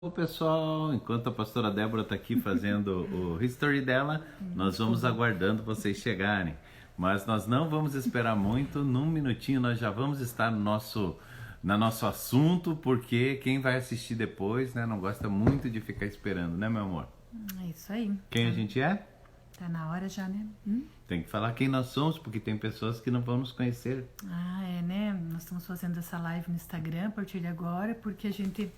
Ô pessoal, enquanto a pastora Débora está aqui fazendo o history dela, nós vamos aguardando vocês chegarem. Mas nós não vamos esperar muito, num minutinho nós já vamos estar no nosso assunto, porque quem vai assistir depois, né, não gosta muito de ficar esperando, né, meu amor? É isso aí. Quem a gente é? Tá na hora já, né? Tem que falar quem nós somos, porque tem pessoas que não vão nos conhecer. É, né? Nós estamos fazendo essa live no Instagram a partir de agora, porque a gente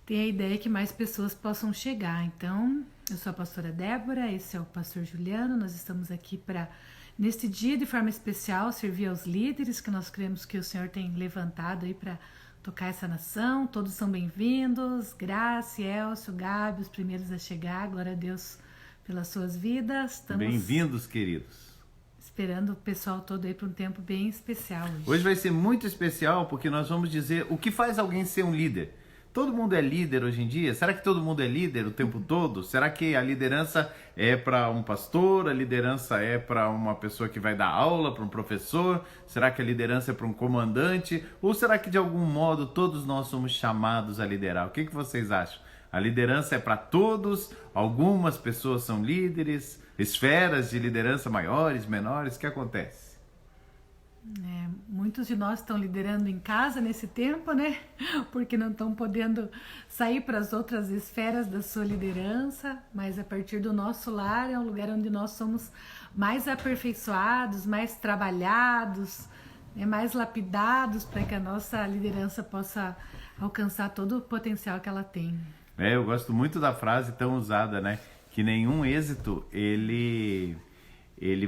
tem a ideia que mais pessoas possam chegar. Então, eu sou a pastora Débora, esse é o pastor Juliano. Nós estamos aqui para, neste dia de forma especial, servir aos líderes que nós cremos que o Senhor tem levantado aí para tocar essa nação. Todos são bem-vindos. Graça, Elcio, Gabi, os primeiros a chegar. Glória a Deus pelas suas vidas. Estamos Bem-vindos, queridos. esperando o pessoal todo aí para um tempo bem especial hoje. Hoje vai ser muito especial porque nós vamos dizer o que faz alguém ser um líder. Todo mundo é líder hoje em dia? Será que todo mundo é líder o tempo todo? Será que a liderança é para um pastor? A liderança é para uma pessoa que vai dar aula, para um professor? Será que a liderança é para um comandante? Ou será que de algum modo todos nós somos chamados a liderar? O que vocês acham? A liderança é para todos? Algumas pessoas são líderes? Esferas de liderança maiores, menores? O que acontece? Muitos de nós estão liderando em casa nesse tempo, né? Porque não estão podendo sair para as outras esferas da sua liderança, mas a partir do nosso lar é um lugar onde nós somos mais aperfeiçoados, mais trabalhados, mais lapidados para que a nossa liderança possa alcançar todo o potencial que ela tem. Eu gosto muito da frase tão usada, né? Que nenhum êxito, ele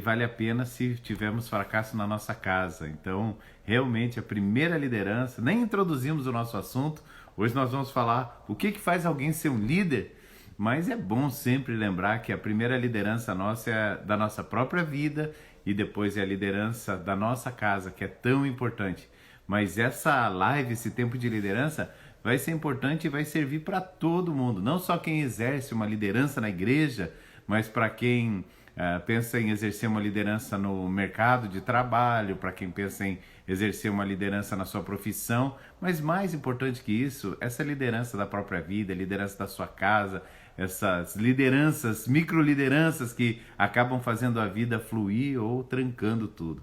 vale a pena se tivermos fracasso na nossa casa. Então, realmente, a primeira liderança, nem introduzimos o nosso assunto, hoje nós vamos falar o que faz alguém ser um líder, mas é bom sempre lembrar que a primeira liderança nossa é da nossa própria vida e depois é a liderança da nossa casa, que é tão importante. Mas essa live, esse tempo de liderança, vai ser importante e vai servir para todo mundo, não só quem exerce uma liderança na igreja, mas para quem pensa em exercer uma liderança no mercado de trabalho, para quem pensa em exercer uma liderança na sua profissão, mas mais importante que isso, essa liderança da própria vida, liderança da sua casa, essas lideranças, microlideranças que acabam fazendo a vida fluir ou trancando tudo.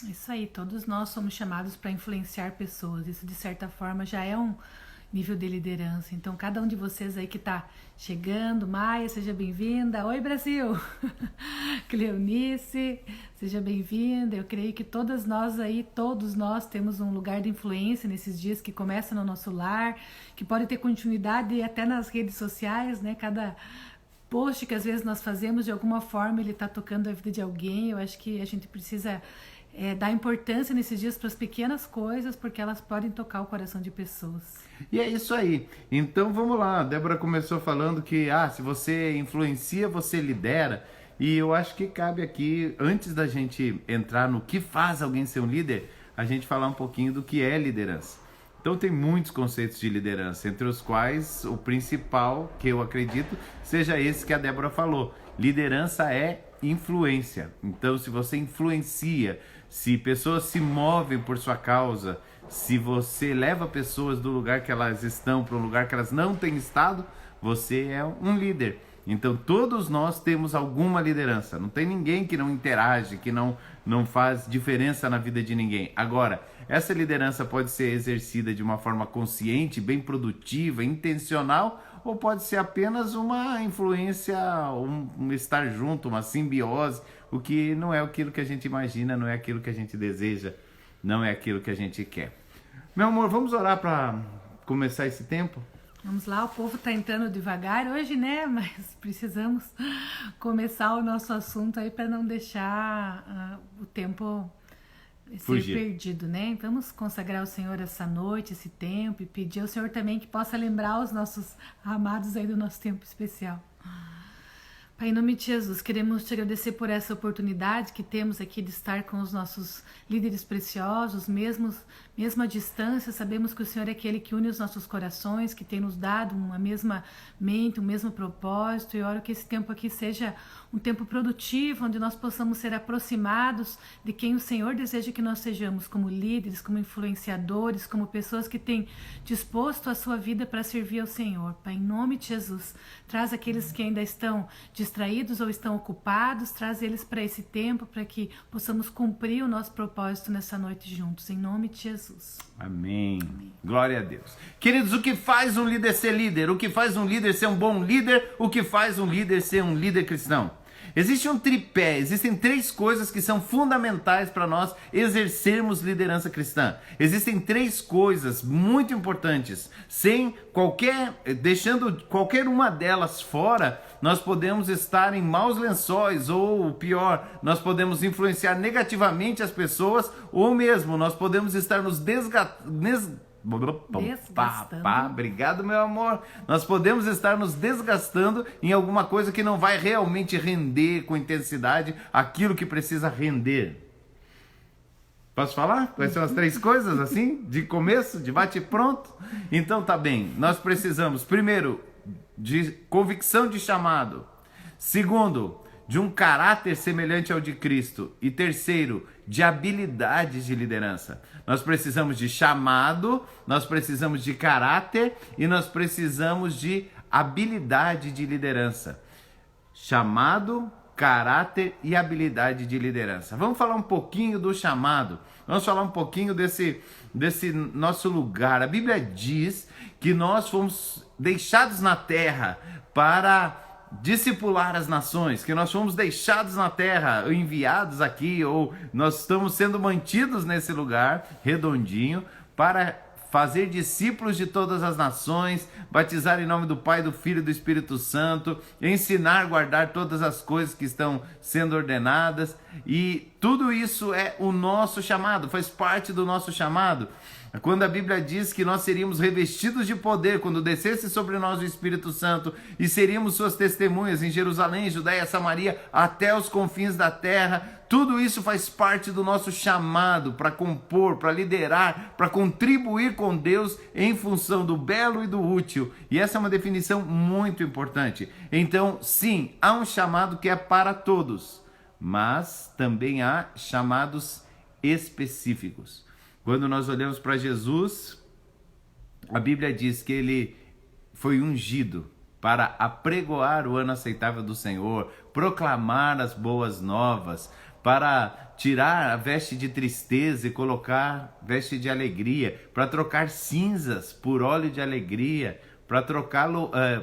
Isso aí, todos nós somos chamados para influenciar pessoas. Isso, de certa forma, já é um nível de liderança. Então, cada um de vocês aí que está chegando, Maia, seja bem-vinda. Oi, Brasil! Cleonice, seja bem-vinda. Eu creio que todos nós temos um lugar de influência nesses dias que começa no nosso lar, que pode ter continuidade até nas redes sociais, né? Cada post que às vezes nós fazemos, de alguma forma, ele está tocando a vida de alguém. Eu acho que a gente precisa dar importância nesses dias para as pequenas coisas, porque elas podem tocar o coração de pessoas. E é isso aí. Então vamos lá. A Débora começou falando que se você influencia, você lidera. E eu acho que cabe aqui, antes da gente entrar no que faz alguém ser um líder, a gente falar um pouquinho do que é liderança. Então tem muitos conceitos de liderança, entre os quais o principal, que eu acredito, seja esse que a Débora falou. Liderança é influência. Então, se você influencia, se pessoas se movem por sua causa, se você leva pessoas do lugar que elas estão para um lugar que elas não têm estado, você é um líder. Então, todos nós temos alguma liderança. Não tem ninguém que não interage, que não faz diferença na vida de ninguém. Agora, essa liderança pode ser exercida de uma forma consciente, bem produtiva, intencional, ou pode ser apenas uma influência, um estar junto, uma simbiose, o que não é aquilo que a gente imagina, não é aquilo que a gente deseja, não é aquilo que a gente quer. Meu amor, vamos orar para começar esse tempo? Vamos lá, o povo está entrando devagar hoje, né? Mas precisamos começar o nosso assunto aí para não deixar o tempo ser perdido, né? Vamos consagrar ao Senhor essa noite, esse tempo, e pedir ao Senhor também que possa lembrar os nossos amados aí do nosso tempo especial. Pai, em nome de Jesus, queremos te agradecer por essa oportunidade que temos aqui de estar com os nossos líderes preciosos, mesmo à distância. Sabemos que o Senhor é aquele que une os nossos corações, que tem nos dado uma mesma mente, um mesmo propósito. E oro que esse tempo aqui seja um tempo produtivo, onde nós possamos ser aproximados de quem o Senhor deseja que nós sejamos, como líderes, como influenciadores, como pessoas que têm disposto a sua vida para servir ao Senhor. Pai, em nome de Jesus, traz aqueles que ainda estão distraídos ou estão ocupados, traz eles para esse tempo, para que possamos cumprir o nosso propósito nessa noite juntos, em nome de Jesus. Amém. Glória a Deus. Queridos, o que faz um líder ser líder? O que faz um líder ser um bom líder? O que faz um líder ser um líder cristão? Existe um tripé, existem 3 coisas que são fundamentais para nós exercermos liderança cristã. Existem 3 coisas muito importantes. Deixando qualquer uma delas fora, nós podemos estar em maus lençóis, ou pior, nós podemos influenciar negativamente as pessoas, ou mesmo nós podemos estar nos desgastando. Obrigado, meu amor. Nós podemos estar nos desgastando em alguma coisa que não vai realmente render com intensidade aquilo que precisa render. Posso falar? Quais são as 3 coisas assim? De começo, de bate pronto? Então tá bem. Nós precisamos, primeiro, de convicção de chamado. Segundo, de um caráter semelhante ao de Cristo. E terceiro, de habilidades de liderança. Nós precisamos de chamado, nós precisamos de caráter e nós precisamos de habilidade de liderança. Chamado, caráter e habilidade de liderança. Vamos falar um pouquinho do chamado. Vamos falar um pouquinho desse nosso lugar. A Bíblia diz que nós fomos deixados na terra para discipular as nações, que nós fomos deixados na terra, enviados aqui, ou nós estamos sendo mantidos nesse lugar redondinho para fazer discípulos de todas as nações, batizar em nome do Pai, do Filho e do Espírito Santo, ensinar a guardar todas as coisas que estão sendo ordenadas, e tudo isso é o nosso chamado, faz parte do nosso chamado. Quando a Bíblia diz que nós seríamos revestidos de poder quando descesse sobre nós o Espírito Santo e seríamos suas testemunhas em Jerusalém, Judeia, Samaria, até os confins da terra, tudo isso faz parte do nosso chamado para compor, para liderar, para contribuir com Deus em função do belo e do útil. E essa é uma definição muito importante. Então, sim, há um chamado que é para todos, mas também há chamados específicos. Quando nós olhamos para Jesus, a Bíblia diz que ele foi ungido para apregoar o ano aceitável do Senhor, proclamar as boas novas, para tirar a veste de tristeza e colocar veste de alegria, para trocar cinzas por óleo de alegria, para trocar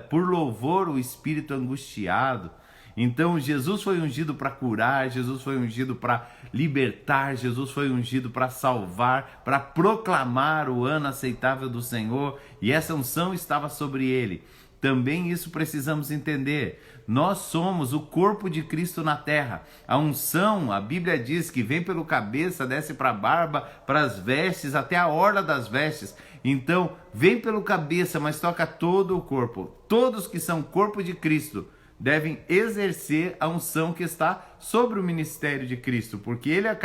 por louvor o espírito angustiado. Então Jesus foi ungido para curar, Jesus foi ungido para libertar, Jesus foi ungido para salvar, para proclamar o ano aceitável do Senhor, e essa unção estava sobre ele. Também isso precisamos entender. Nós somos o corpo de Cristo na terra. A unção, a Bíblia diz que vem pelo cabeça, desce para a barba, para as vestes, até a orla das vestes. Então, vem pelo cabeça, mas toca todo o corpo. Todos que são corpo de Cristo devem exercer a unção que está sobre o ministério de Cristo, porque ele é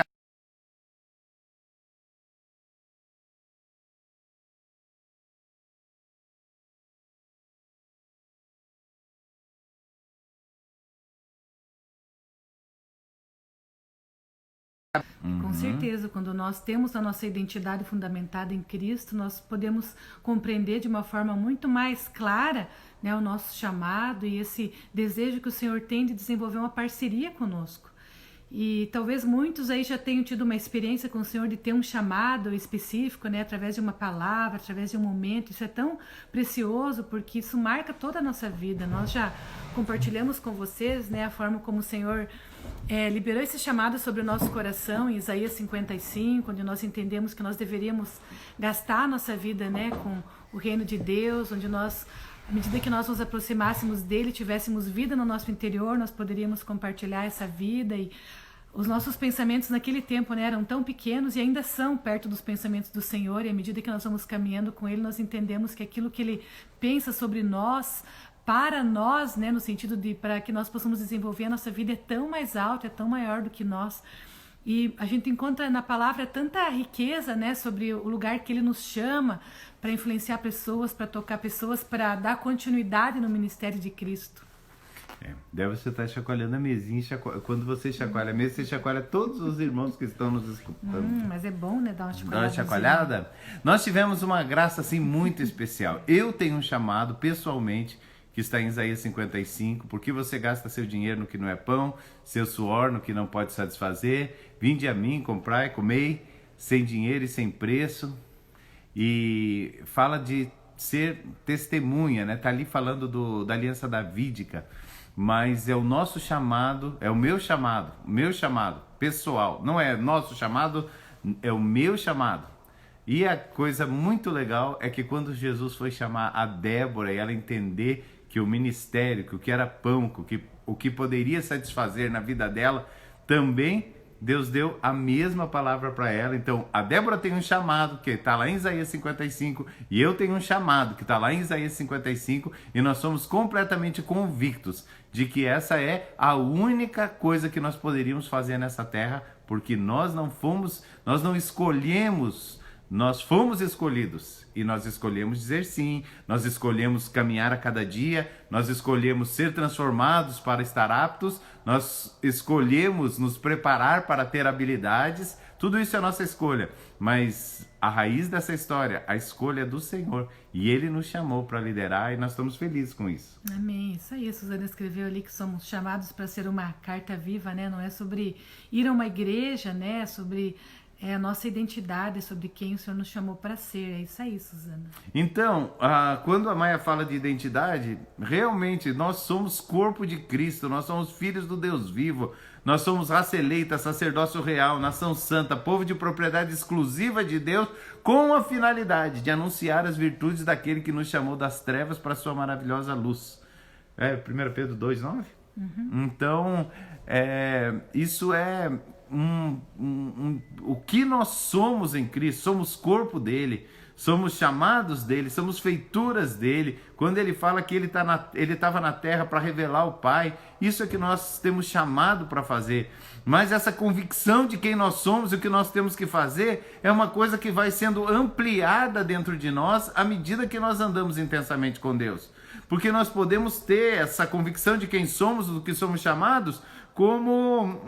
Com certeza, quando nós temos a nossa identidade fundamentada em Cristo, nós podemos compreender de uma forma muito mais clara, né, o nosso chamado e esse desejo que o Senhor tem de desenvolver uma parceria conosco. E talvez muitos aí já tenham tido uma experiência com o Senhor de ter um chamado específico, né, através de uma palavra, através de um momento. Isso é tão precioso porque isso marca toda a nossa vida. Nós já compartilhamos com vocês, né, a forma como o Senhor liberou esse chamado sobre o nosso coração em Isaías 55, onde nós entendemos que nós deveríamos gastar a nossa vida, né, com o reino de Deus, onde nós, à medida que nós nos aproximássemos dele, tivéssemos vida no nosso interior, nós poderíamos compartilhar essa vida. E os nossos pensamentos naquele tempo, né, eram tão pequenos e ainda são perto dos pensamentos do Senhor, e à medida que nós vamos caminhando com ele, nós entendemos que aquilo que ele pensa sobre nós para nós, né, no sentido de para que nós possamos desenvolver a nossa vida é tão mais alta, é tão maior do que nós. E a gente encontra na palavra tanta riqueza, né, sobre o lugar que ele nos chama para influenciar pessoas, para tocar pessoas, para dar continuidade no ministério de Cristo. Deve você estar chacoalhando a mesinha. Quando você chacoalha a mesa, você chacoalha todos os irmãos que estão nos escutando. Mas é bom, né, dar uma chacoalhada. Dar uma chacoalhada? Nós tivemos uma graça assim muito especial. Eu tenho um chamado pessoalmente que está em Isaías 55, porque você gasta seu dinheiro no que não é pão, seu suor no que não pode satisfazer. Vinde a mim, comprai, comei, sem dinheiro e sem preço. E fala de ser testemunha, né? Tá ali falando da aliança davídica, mas é o nosso chamado, é o meu chamado pessoal. Não é nosso chamado, é o meu chamado. E a coisa muito legal é que quando Jesus foi chamar a Débora e ela entender que o ministério, que o que era pão, o que poderia satisfazer na vida dela, também Deus deu a mesma palavra para ela. Então, a Débora tem um chamado que está lá em Isaías 55 e eu tenho um chamado que está lá em Isaías 55 e nós somos completamente convictos de que essa é a única coisa que nós poderíamos fazer nessa terra, porque nós não escolhemos. Nós fomos escolhidos e nós escolhemos dizer sim, nós escolhemos caminhar a cada dia, nós escolhemos ser transformados para estar aptos, nós escolhemos nos preparar para ter habilidades, tudo isso é a nossa escolha, mas a raiz dessa história, a escolha é do Senhor e Ele nos chamou para liderar e nós estamos felizes com isso. Amém, isso aí, a Suzana escreveu ali que somos chamados para ser uma carta viva, né? Não é sobre ir a uma igreja, né? Sobre... é a nossa identidade, sobre quem o Senhor nos chamou para ser. É isso aí, Suzana. Então, quando a Maia fala de identidade, realmente nós somos corpo de Cristo, nós somos filhos do Deus vivo, nós somos raça eleita, sacerdócio real, nação santa, povo de propriedade exclusiva de Deus, com a finalidade de anunciar as virtudes daquele que nos chamou das trevas para a sua maravilhosa luz. 1 Pedro 2,9? Então, isso é... o que nós somos em Cristo, somos corpo dele, somos chamados dele, somos feituras dele. Quando ele fala que ele estava na terra para revelar o Pai, isso é que nós temos chamado para fazer. Mas essa convicção de quem nós somos e o que nós temos que fazer é uma coisa que vai sendo ampliada dentro de nós à medida que nós andamos intensamente com Deus. Porque nós podemos ter essa convicção de quem somos, do que somos chamados, como,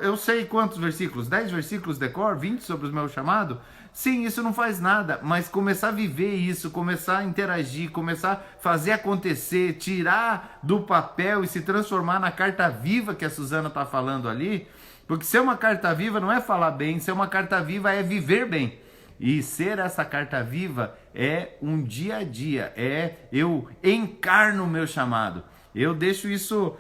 eu sei quantos versículos, 10 versículos de cor, 20 sobre o meu chamado. Sim, isso não faz nada, mas começar a viver isso, começar a interagir, começar a fazer acontecer, tirar do papel e se transformar na carta viva que a Suzana está falando ali, porque ser uma carta viva não é falar bem, ser uma carta viva é viver bem. E ser essa carta viva é um dia a dia, eu encarno o meu chamado, eu deixo isso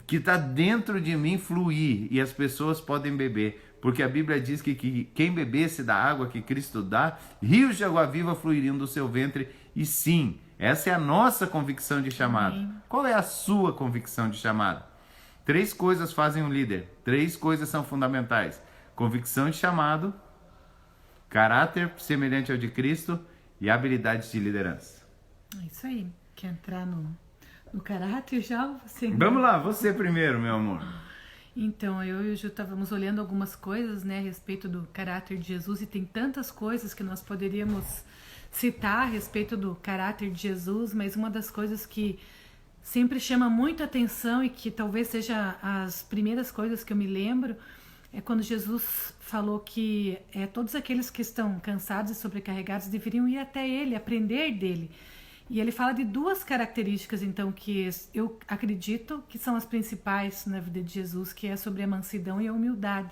que está dentro de mim fluir e as pessoas podem beber, porque a Bíblia diz que quem bebesse da água que Cristo dá, rios de água viva fluiriam do seu ventre. E sim, essa é a nossa convicção de chamado. Amém. Qual é a sua convicção de chamado? 3 coisas fazem um líder, 3 coisas são fundamentais: convicção de chamado, caráter semelhante ao de Cristo e habilidades de liderança. É isso aí. Quer entrar no caráter já? Você... Vamos lá, você primeiro, meu amor. Então, eu e o Ju estávamos olhando algumas coisas, né, a respeito do caráter de Jesus, e tem tantas coisas que nós poderíamos citar a respeito do caráter de Jesus, mas uma das coisas que sempre chama muito a atenção e que talvez seja as primeiras coisas que eu me lembro é quando Jesus falou que todos aqueles que estão cansados e sobrecarregados deveriam ir até Ele, aprender dele. E ele fala de 2 características, então, que eu acredito que são as principais na vida de Jesus, que é sobre a mansidão e a humildade.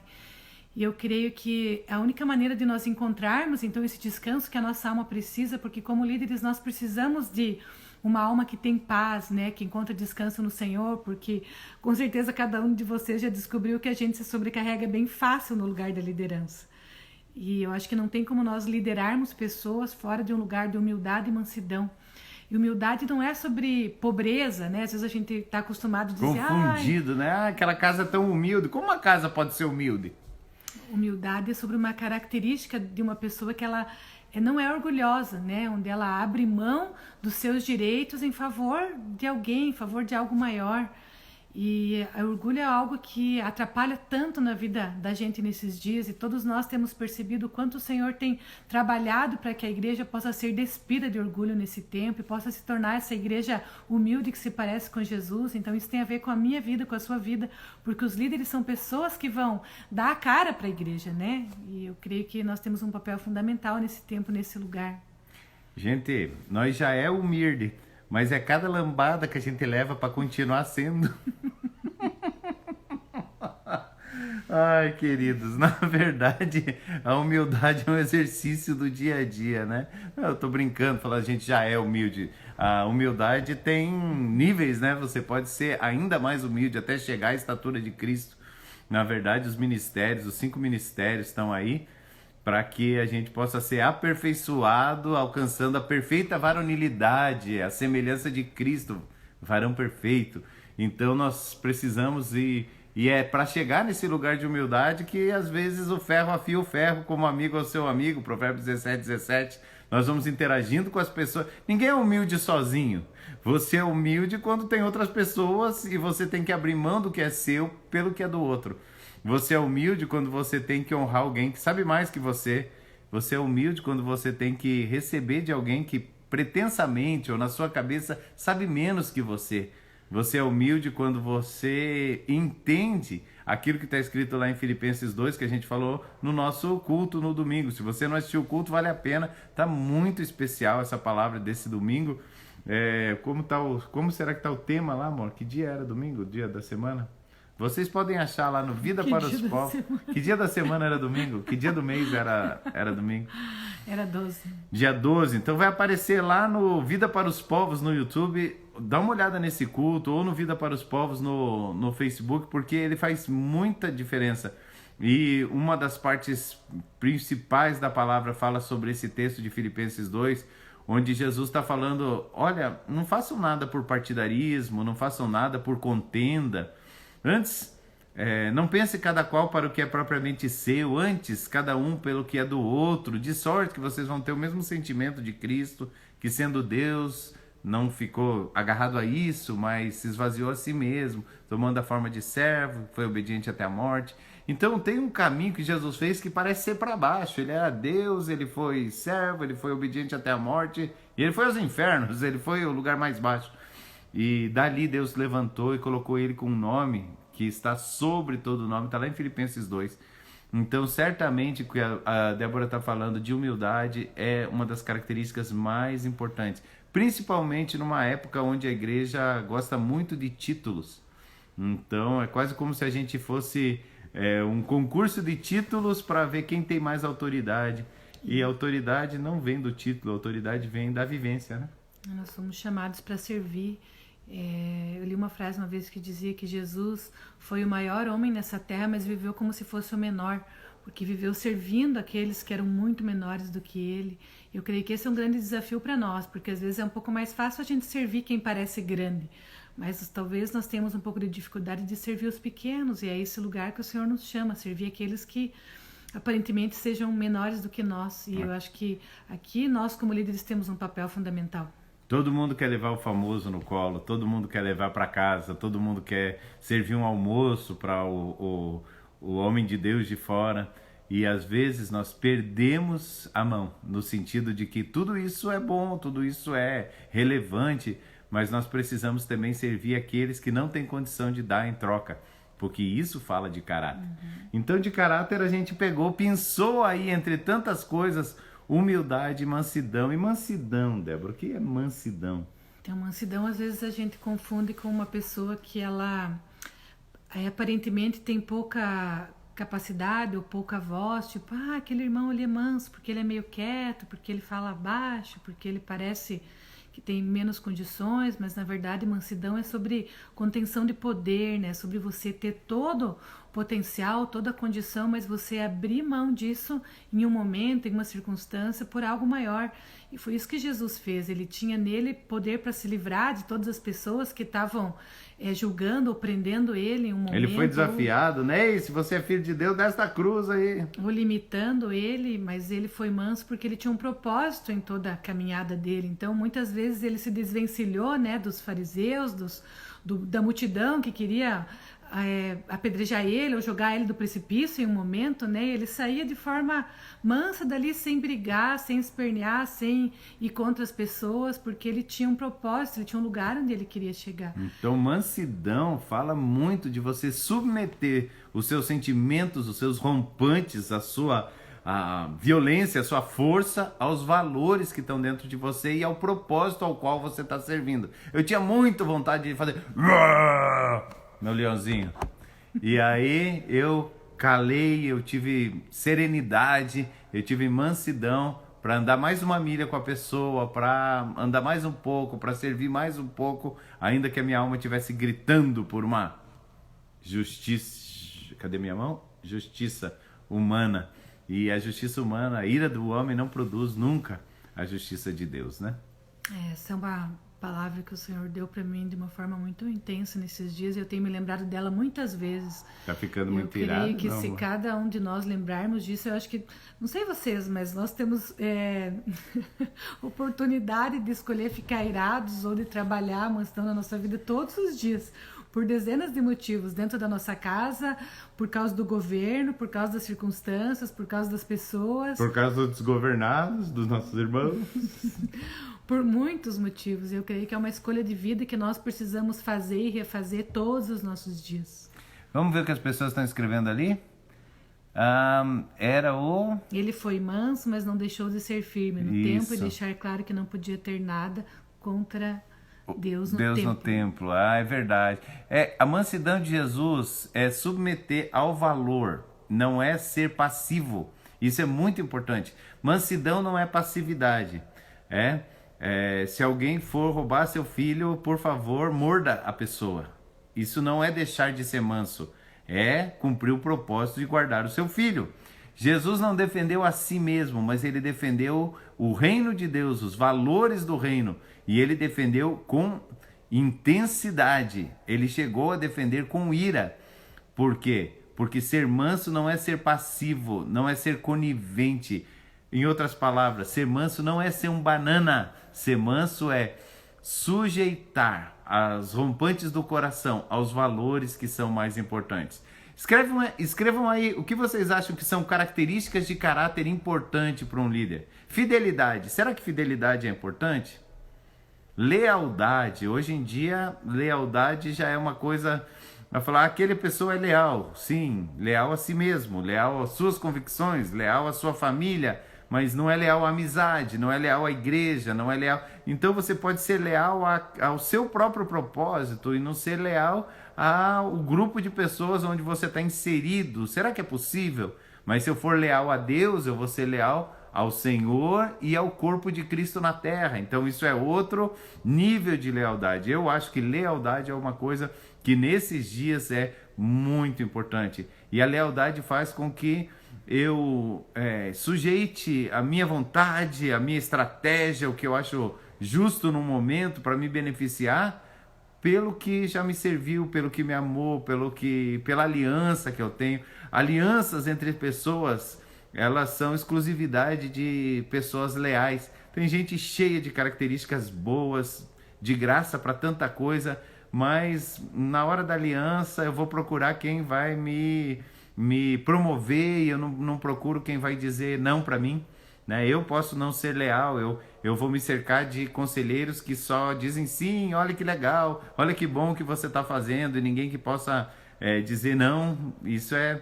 E eu creio que a única maneira de nós encontrarmos, então, esse descanso que a nossa alma precisa, porque como líderes nós precisamos de uma alma que tem paz, né, que encontra descanso no Senhor, porque com certeza cada um de vocês já descobriu que a gente se sobrecarrega bem fácil no lugar da liderança. E eu acho que não tem como nós liderarmos pessoas fora de um lugar de humildade e mansidão. E humildade não é sobre pobreza, né? Às vezes a gente está acostumado a dizer... Confundido, né? Aquela casa é tão humilde. Como uma casa pode ser humilde? Humildade é sobre uma característica de uma pessoa que ela não é orgulhosa, né? Onde ela abre mão dos seus direitos em favor de alguém, em favor de algo maior. E o orgulho é algo que atrapalha tanto na vida da gente nesses dias, e todos nós temos percebido o quanto o Senhor tem trabalhado para que a igreja possa ser despida de orgulho nesse tempo e possa se tornar essa igreja humilde que se parece com Jesus. Então isso tem a ver com a minha vida, com a sua vida, porque os líderes são pessoas que vão dar a cara para a igreja, né? E eu creio que nós temos um papel fundamental nesse tempo, nesse lugar. Gente, nós já é humilde, mas é cada lambada que a gente leva para continuar sendo. Ai, queridos, na verdade, a humildade é um exercício do dia a dia, né? Eu tô brincando, falando, a gente já é humilde. A humildade tem níveis, né? Você pode ser ainda mais humilde até chegar à estatura de Cristo. Na verdade, os ministérios, os 5 ministérios estão aí para que a gente possa ser aperfeiçoado, alcançando a perfeita varonilidade, a semelhança de Cristo, varão perfeito. Então nós precisamos e é para chegar nesse lugar de humildade que às vezes o ferro afia o ferro, como amigo ao seu amigo, Provérbios 17:17. Nós vamos interagindo com as pessoas. Ninguém é humilde sozinho. Você é humilde quando tem outras pessoas e você tem que abrir mão do que é seu pelo que é do outro. Você é humilde quando você tem que honrar alguém que sabe mais que você. Você é humilde quando você tem que receber de alguém que pretensamente ou na sua cabeça sabe menos que você. Você é humilde quando você entende aquilo que está escrito lá em Filipenses 2, que a gente falou no nosso culto no domingo. Se você não assistiu o culto, vale a pena. Está muito especial essa palavra desse domingo. Como será que está o tema lá, amor? Que dia era domingo? Dia da semana? Vocês podem achar lá no Vida para os Povos. Que dia da semana era domingo? Que dia do mês era domingo? Era 12. Dia 12. Então vai aparecer lá no Vida para os Povos no YouTube. Dá uma olhada nesse culto ou no Vida para os Povos no Facebook, porque ele faz muita diferença. E uma das partes principais da palavra fala sobre esse texto de Filipenses 2, onde Jesus está falando, olha, não façam nada por partidarismo, não façam nada por contenda. Antes, não pense cada qual para o que é propriamente seu, antes cada um pelo que é do outro, de sorte que vocês vão ter o mesmo sentimento de Cristo, que sendo Deus não ficou agarrado a isso, mas se esvaziou a si mesmo, tomando a forma de servo, foi obediente até a morte. Então tem um caminho que Jesus fez que parece ser para baixo. Ele era Deus, ele foi servo, ele foi obediente até a morte, e ele foi aos infernos, ele foi o lugar mais baixo. E dali Deus levantou e colocou ele com um nome que está sobre todo nome, está lá em Filipenses 2. Então, certamente, o que a Débora está falando de humildade é uma das características mais importantes, principalmente numa época onde a igreja gosta muito de títulos. Então, é quase como se a gente fosse um concurso de títulos para ver quem tem mais autoridade. E a autoridade não vem do título, a autoridade vem da vivência, né? Nós somos chamados para servir. Eu li uma frase uma vez que dizia que Jesus foi o maior homem nessa terra, mas viveu como se fosse o menor, porque viveu servindo aqueles que eram muito menores do que ele. Eu creio que esse é um grande desafio para nós, porque às vezes é um pouco mais fácil a gente servir quem parece grande, mas talvez nós tenhamos um pouco de dificuldade de servir os pequenos, e é esse lugar que o Senhor nos chama, servir aqueles que aparentemente sejam menores do que nós. E eu acho que aqui nós como líderes temos um papel fundamental. Todo mundo quer levar o famoso no colo, todo mundo quer levar para casa, todo mundo quer servir um almoço para o homem de Deus de fora. E às vezes nós perdemos a mão, no sentido de que tudo isso é bom, tudo isso é relevante, mas nós precisamos também servir aqueles que não têm condição de dar em troca, porque isso fala de caráter. Então de caráter a gente pensou aí entre tantas coisas, humildade, mansidão. E mansidão, Débora, o que é mansidão? Então, mansidão, às vezes a gente confunde com uma pessoa que ela aparentemente tem pouca capacidade ou pouca voz, tipo, aquele irmão ali é manso porque ele é meio quieto, porque ele fala baixo, porque ele parece que tem menos condições, mas na verdade mansidão é sobre contenção de poder, né? Sobre você ter todo potencial, toda a condição, mas você abrir mão disso em um momento, em uma circunstância, por algo maior. E foi isso que Jesus fez. Ele tinha nele poder para se livrar de todas as pessoas que estavam julgando ou prendendo ele em um momento. Ele foi desafiado, né? E se você é filho de Deus, desce da cruz aí. Ou limitando ele, mas ele foi manso porque ele tinha um propósito em toda a caminhada dele. Então, muitas vezes ele se desvencilhou, né, dos fariseus, da multidão que queria apedrejar ele ou jogar ele do precipício em um momento, né? Ele saía de forma mansa dali, sem brigar, sem espernear, sem ir contra as pessoas, porque ele tinha um propósito, ele tinha um lugar onde ele queria chegar. Então, mansidão fala muito de você submeter os seus sentimentos, os seus rompantes, a violência, a sua força aos valores que estão dentro de você e ao propósito ao qual você está servindo. Eu tinha muita vontade de fazer meu leãozinho. E aí eu calei, eu tive serenidade, eu tive mansidão para andar mais uma milha com a pessoa, para andar mais um pouco, para servir mais um pouco, ainda que a minha alma estivesse gritando por uma justiça. Cadê minha mão? Justiça humana. E a justiça humana, a ira do homem não produz nunca a justiça de Deus, né? Essa é uma palavra que o Senhor deu para mim de uma forma muito intensa nesses dias. Eu tenho me lembrado dela muitas vezes. Tá ficando muito irado. Eu creio que se cada um de nós lembrarmos disso, eu acho que, não sei vocês, mas nós temos oportunidade de escolher ficar irados ou de trabalhar a mansidão na nossa vida todos os dias, por dezenas de motivos, dentro da nossa casa, por causa do governo, por causa das circunstâncias, por causa das pessoas. Por causa dos governados, dos nossos irmãos. Por muitos motivos. Eu creio que é uma escolha de vida que nós precisamos fazer e refazer todos os nossos dias. Vamos ver o que as pessoas estão escrevendo ali? Ele foi manso, mas não deixou de ser firme no tempo e deixar claro que não podia ter nada contra Deus no templo. Ah, é verdade. A mansidão de Jesus é submeter ao valor, não é ser passivo. Isso é muito importante. Mansidão não é passividade. Se alguém for roubar seu filho, por favor, morda a pessoa. Isso não é deixar de ser manso. É cumprir o propósito de guardar o seu filho. Jesus não defendeu a si mesmo, mas ele defendeu o reino de Deus, os valores do reino. E ele defendeu com intensidade. Ele chegou a defender com ira. Por quê? Porque ser manso não é ser passivo, não é ser conivente. Em outras palavras, ser manso não é ser um banana. Ser manso é sujeitar as rompantes do coração aos valores que são mais importantes. Escrevam aí o que vocês acham que são características de caráter importante para um líder. Fidelidade. Será que fidelidade é importante? Lealdade. Hoje em dia, lealdade já é uma coisa... Vai falar, aquele pessoa é leal. Sim, leal a si mesmo, leal às suas convicções, leal à sua família, mas não é leal à amizade, não é leal à igreja, não é leal... Então você pode ser leal ao seu próprio propósito e não ser leal ao grupo de pessoas onde você está inserido. Será que é possível? Mas se eu for leal a Deus, eu vou ser leal ao Senhor e ao corpo de Cristo na terra. Então isso é outro nível de lealdade. Eu acho que lealdade é uma coisa que nesses dias é muito importante. E a lealdade faz com que eu sujeite a minha vontade, a minha estratégia, o que eu acho justo no momento para me beneficiar, pelo que já me serviu, pelo que me amou, pela aliança que eu tenho. Alianças entre pessoas, elas são exclusividade de pessoas leais. Tem gente cheia de características boas, de graça para tanta coisa, mas na hora da aliança eu vou procurar quem vai me promover e eu não procuro quem vai dizer não para mim, né? Eu posso não ser leal, eu vou me cercar de conselheiros que só dizem sim, olha que legal, olha que bom que você está fazendo, e ninguém que possa dizer não. Isso é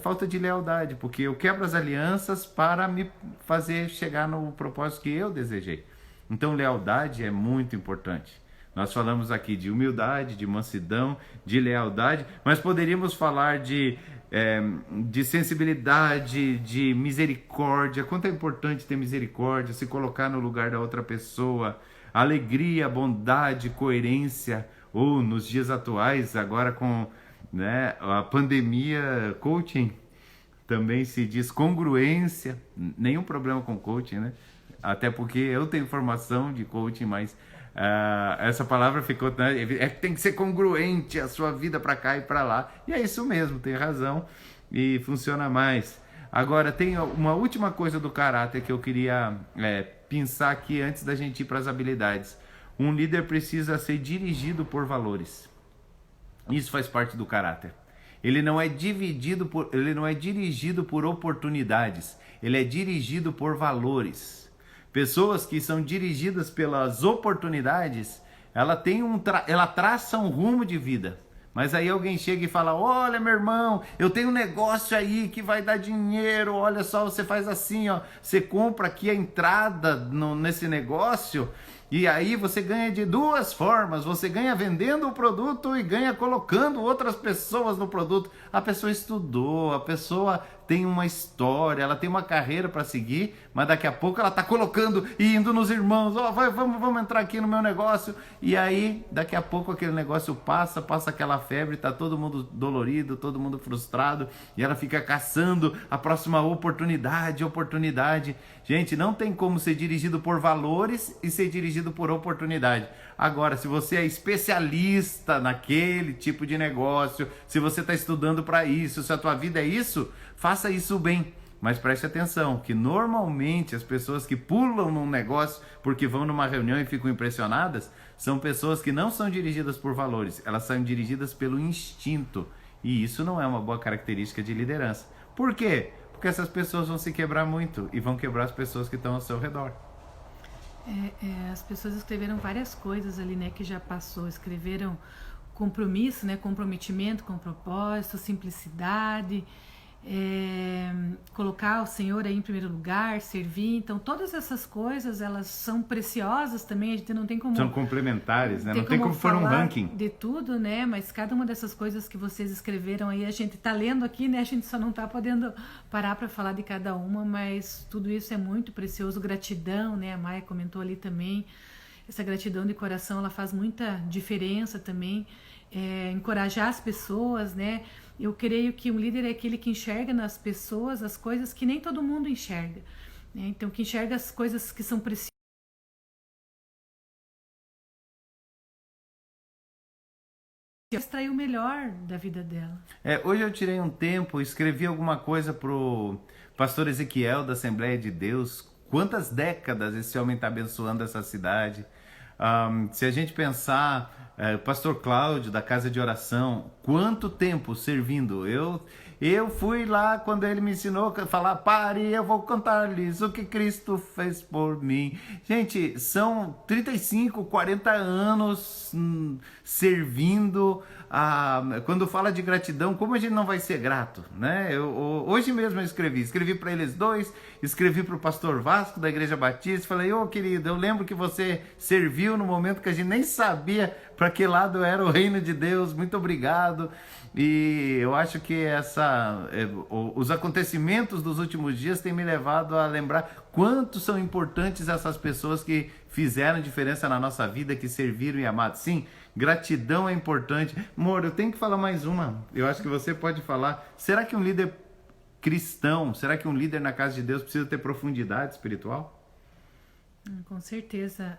falta de lealdade, porque eu quebro as alianças para me fazer chegar no propósito que eu desejei. Então lealdade é muito importante. Nós falamos aqui de humildade, de mansidão, de lealdade, mas poderíamos falar de sensibilidade, de misericórdia. Quanto é importante ter misericórdia, se colocar no lugar da outra pessoa. Alegria, bondade, coerência. Ou nos dias atuais, agora com né? A pandemia, coaching também se diz congruência, nenhum problema com coaching, né? Até porque eu tenho formação de coaching, mas essa palavra ficou, né? Tem que ser congruente a sua vida para cá e para lá. E é isso mesmo, tem razão e funciona mais. Agora, tem uma última coisa do caráter que eu queria pensar aqui antes da gente ir para as habilidades. Um líder precisa ser dirigido por valores. Isso faz parte do caráter. Ele não é dirigido por oportunidades, ele é dirigido por valores. Pessoas que são dirigidas pelas oportunidades, ela traça um rumo de vida. Mas aí alguém chega e fala: olha, meu irmão, eu tenho um negócio aí que vai dar dinheiro, olha só, você faz assim, ó, você compra aqui a entrada nesse negócio e aí você ganha de duas formas, você ganha vendendo o produto e ganha colocando outras pessoas no produto. A pessoa estudou, a pessoa tem uma história, ela tem uma carreira para seguir, mas daqui a pouco ela está colocando e indo nos irmãos, ó, vamos entrar aqui no meu negócio, e aí daqui a pouco aquele negócio passa aquela febre, tá todo mundo dolorido, todo mundo frustrado, e ela fica caçando a próxima oportunidade. Gente, não tem como ser dirigido por valores e ser dirigido por oportunidade. Agora, se você é especialista naquele tipo de negócio, se você está estudando para isso, se a tua vida é isso, faça isso bem. Mas preste atenção, que normalmente as pessoas que pulam num negócio porque vão numa reunião e ficam impressionadas, são pessoas que não são dirigidas por valores, elas são dirigidas pelo instinto. E isso não é uma boa característica de liderança. Por quê? Porque essas pessoas vão se quebrar muito e vão quebrar as pessoas que estão ao seu redor. As pessoas escreveram várias coisas ali, né, que já passou. Escreveram compromisso, né, comprometimento com propósito, simplicidade, colocar o Senhor aí em primeiro lugar, servir. Então todas essas coisas, elas são preciosas também, a gente não tem como... São complementares, né? Não tem como pôr um ranking de tudo, né? Mas cada uma dessas coisas que vocês escreveram aí, a gente tá lendo aqui, né? A gente só não tá podendo parar para falar de cada uma, mas tudo isso é muito precioso. Gratidão, né? A Maia comentou ali também. Essa gratidão de coração, ela faz muita diferença também. Encorajar as pessoas, né? Eu creio que um líder é aquele que enxerga nas pessoas as coisas que nem todo mundo enxerga, né? Então, que enxerga as coisas que são preciosas, extrair o melhor da vida dela. Hoje eu tirei um tempo, escrevi alguma coisa pro pastor Ezequiel da Assembleia de Deus. Quantas décadas esse homem está abençoando essa cidade. Se a gente pensar, pastor Cláudio da Casa de Oração, quanto tempo servindo. Eu fui lá quando ele me ensinou a falar: pare, eu vou contar-lhes o que Cristo fez por mim. Gente, são 35, 40 anos servindo. Quando fala de gratidão, como a gente não vai ser grato, né? Hoje mesmo eu escrevi para eles dois, escrevi para o pastor Vasco da Igreja Batista, falei: querido, eu lembro que você serviu no momento que a gente nem sabia para que lado era o reino de Deus, muito obrigado. E eu acho que os acontecimentos dos últimos dias têm me levado a lembrar quanto são importantes essas pessoas que fizeram diferença na nossa vida, que serviram e amaram. Sim, gratidão é importante. Amor, eu tenho que falar mais uma. Eu acho que você pode falar. Será que um líder cristão, será que um líder na casa de Deus precisa ter profundidade espiritual? Com certeza.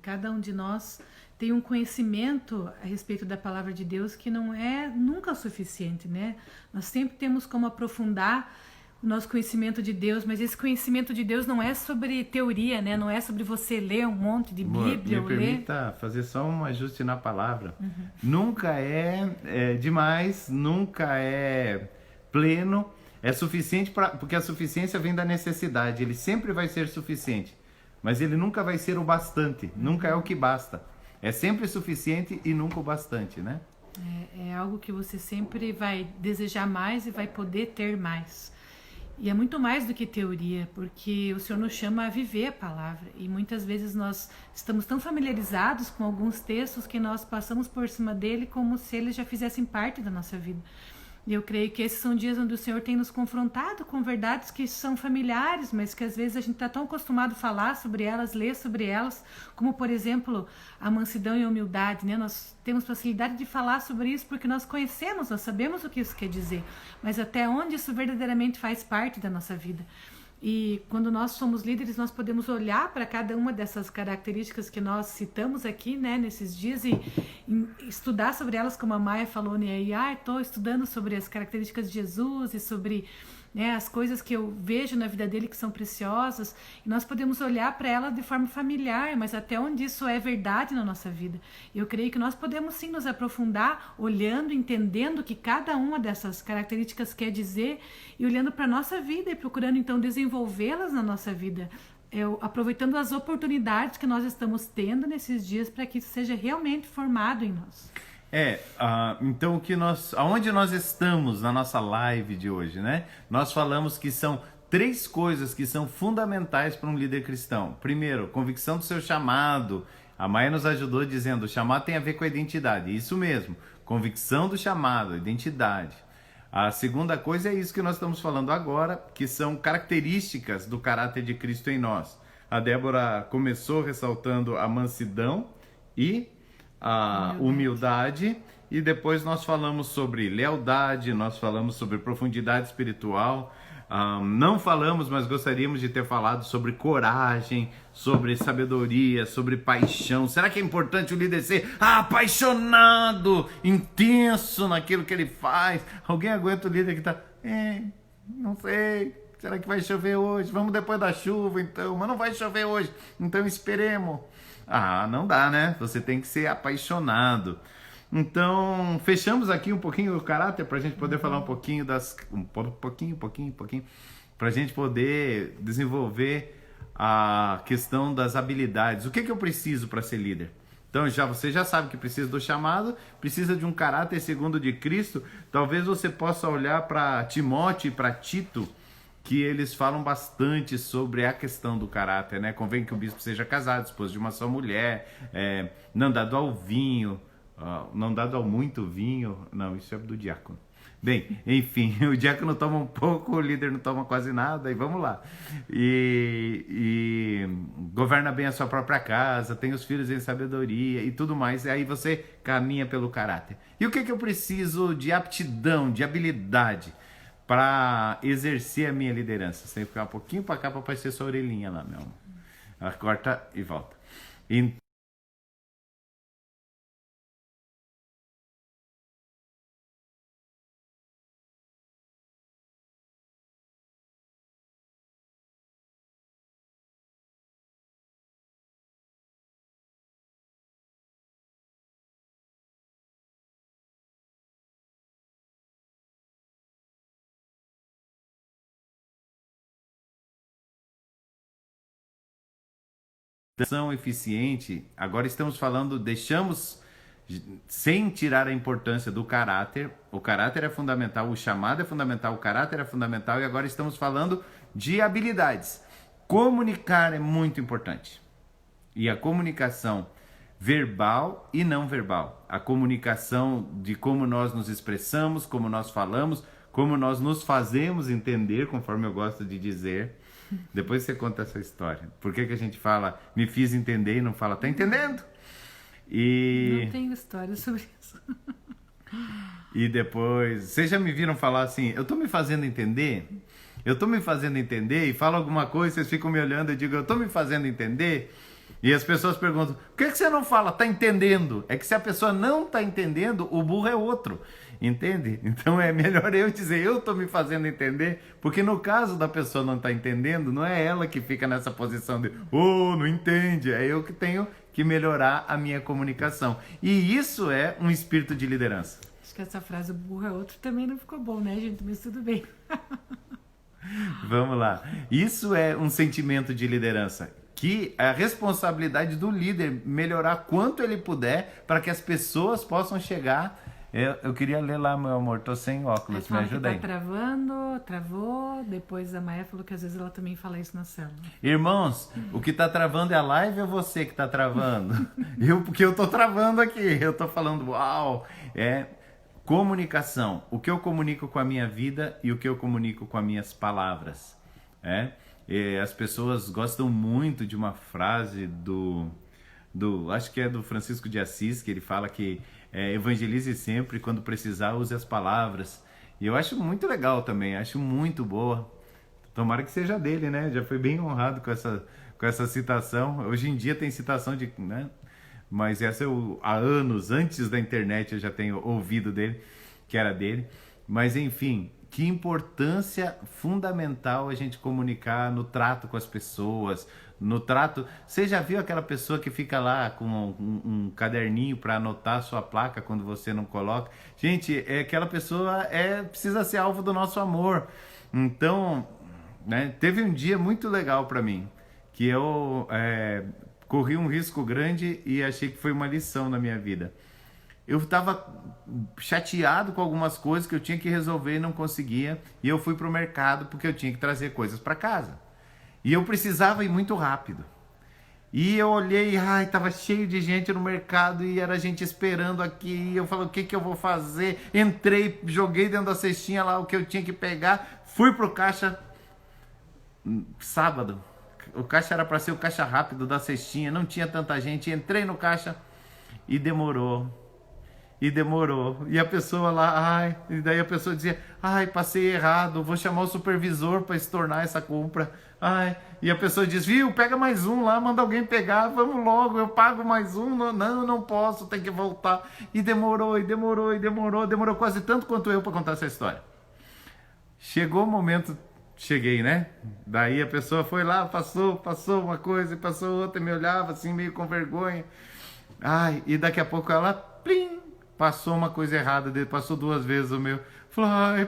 Cada um de nós tem um conhecimento a respeito da palavra de Deus que não é nunca o suficiente, né? Nós sempre temos como aprofundar o nosso conhecimento de Deus, mas esse conhecimento de Deus não é sobre teoria, né? Não é sobre você ler um monte de Bíblia. Me permita fazer só um ajuste na palavra. Nunca é demais, nunca é pleno, é suficiente porque a suficiência vem da necessidade. Ele sempre vai ser suficiente, mas ele nunca vai ser o bastante, nunca é o que basta. É sempre suficiente e nunca o bastante, né? É algo que você sempre vai desejar mais e vai poder ter mais. E é muito mais do que teoria, porque o Senhor nos chama a viver a palavra. E muitas vezes nós estamos tão familiarizados com alguns textos que nós passamos por cima dele como se eles já fizessem parte da nossa vida. E eu creio que esses são dias onde o Senhor tem nos confrontado com verdades que são familiares, mas que às vezes a gente está tão acostumado a falar sobre elas, ler sobre elas, como por exemplo a mansidão e a humildade, né? Nós temos facilidade de falar sobre isso porque nós conhecemos, nós sabemos o que isso quer dizer, mas até onde isso verdadeiramente faz parte da nossa vida. E quando nós somos líderes, nós podemos olhar para cada uma dessas características que nós citamos aqui, né, nesses dias e estudar sobre elas, como a Maia falou, né? E estou estudando sobre as características de Jesus e sobre, né, as coisas que eu vejo na vida dele que são preciosas. E nós podemos olhar para ela de forma familiar, mas até onde isso é verdade na nossa vida. Eu creio que nós podemos sim nos aprofundar, olhando, entendendo o que cada uma dessas características quer dizer e olhando para a nossa vida e procurando então desenvolvê-las na nossa vida. Aproveitando as oportunidades que nós estamos tendo nesses dias para que isso seja realmente formado em nós. Então aonde nós estamos na nossa live de hoje, né? Nós falamos que são 3 coisas que são fundamentais para um líder cristão. Primeiro, convicção do seu chamado. A Maia nos ajudou dizendo, o chamado tem a ver com a identidade. Isso mesmo, convicção do chamado, identidade. A segunda coisa é isso que nós estamos falando agora, que são características do caráter de Cristo em nós. A Débora começou ressaltando a mansidão e a humildade, e depois nós falamos sobre lealdade, nós falamos sobre profundidade espiritual, não falamos, mas gostaríamos de ter falado sobre coragem, sobre sabedoria, sobre paixão. Será que é importante o líder ser apaixonado, intenso naquilo que ele faz? Alguém aguenta o líder que está, não sei, será que vai chover hoje? Vamos depois da chuva então, mas não vai chover hoje, então esperemos. Não dá, né? Você tem que ser apaixonado. Então, fechamos aqui um pouquinho o caráter para a gente poder falar um pouquinho para a gente poder desenvolver a questão das habilidades. O que eu preciso para ser líder? Então, você já sabe que precisa do chamado, precisa de um caráter segundo de Cristo. Talvez você possa olhar para Timóteo e para Tito, que eles falam bastante sobre a questão do caráter, né? Convém que o bispo seja casado, esposo de uma só mulher, não dado ao vinho, não dado ao muito vinho, não, isso é do diácono. Bem, enfim, o diácono toma um pouco, o líder não toma quase nada, e vamos lá. E governa bem a sua própria casa, tem os filhos em sabedoria e tudo mais, e aí você caminha pelo caráter. E o que eu preciso de aptidão, de habilidade para exercer a minha liderança? Você tem que ficar um pouquinho para cá para aparecer sua orelhinha lá, meu amor. Corta e volta. Eficiente, agora estamos falando, deixamos sem tirar a importância do caráter. O caráter é fundamental, o chamado é fundamental, o caráter é fundamental, e agora estamos falando de habilidades. Comunicar é muito importante, e a comunicação verbal e não verbal, a comunicação de como nós nos expressamos, como nós falamos, como nós nos fazemos entender, conforme eu gosto de dizer. Depois você conta essa história. Por que a gente fala, me fiz entender, e não fala, tá entendendo? Não tenho história sobre isso. E depois, vocês já me viram falar assim, eu tô me fazendo entender? Eu tô me fazendo entender? E falo alguma coisa, vocês ficam me olhando e digo, eu tô me fazendo entender? E as pessoas perguntam, por que você não fala, tá entendendo? É que se a pessoa não tá entendendo, o burro é outro. Entende? Então é melhor eu dizer, eu tô me fazendo entender, porque no caso da pessoa não tá entendendo, não é ela que fica nessa posição de, não entende, é eu que tenho que melhorar a minha comunicação. E isso é um espírito de liderança. Acho que essa frase, o burro é outro, também não ficou bom, né, gente? Mas tudo bem. Vamos lá. Isso é um sentimento de liderança, que é a responsabilidade do líder melhorar quanto ele puder para que as pessoas possam chegar. Eu queria ler lá, meu amor, tô sem óculos, me ajuda aí. Tá travou, depois a Maia falou que às vezes ela também fala isso na célula. Irmãos, o que tá travando é a live ou você que tá travando? Porque eu tô travando aqui, eu tô falando, uau, Comunicação, o que eu comunico com a minha vida e o que eu comunico com as minhas palavras. As pessoas gostam muito de uma frase acho que é do Francisco de Assis, que ele fala que evangelize sempre, quando precisar use as palavras. E eu acho muito legal também, acho muito boa. Tomara que seja dele, né? Já foi bem honrado com essa citação. Hoje em dia tem citação de... né? Mas essa há anos, antes da internet, eu já tenho ouvido dele, que era dele. Mas enfim, que importância fundamental a gente comunicar no trato com as pessoas, no trato... Você já viu aquela pessoa que fica lá com um caderninho para anotar a sua placa quando você não coloca? Gente, aquela pessoa precisa ser alvo do nosso amor. Então, né, teve um dia muito legal para mim, que eu corri um risco grande e achei que foi uma lição na minha vida. Eu estava chateado com algumas coisas que eu tinha que resolver e não conseguia, e eu fui para o mercado porque eu tinha que trazer coisas para casa. E eu precisava ir muito rápido. E eu olhei, estava cheio de gente no mercado e era gente esperando aqui. E eu falei, o que eu vou fazer? Entrei, joguei dentro da cestinha lá o que eu tinha que pegar, fui pro caixa sábado. O caixa era para ser o caixa rápido da cestinha, não tinha tanta gente. Entrei no caixa e demorou. E a pessoa lá, e daí a pessoa dizia, passei errado, vou chamar o supervisor para estornar essa compra. E a pessoa diz, viu, pega mais um lá, manda alguém pegar, vamos logo, eu pago mais um. Não posso, tem que voltar. E demorou quase tanto quanto eu para contar essa história. Chegou o momento, cheguei, né? Daí a pessoa foi lá, passou uma coisa e passou outra, me olhava assim, meio com vergonha. E daqui a pouco ela, plim, passou uma coisa errada dele, passou 2 vezes o meu. Falou,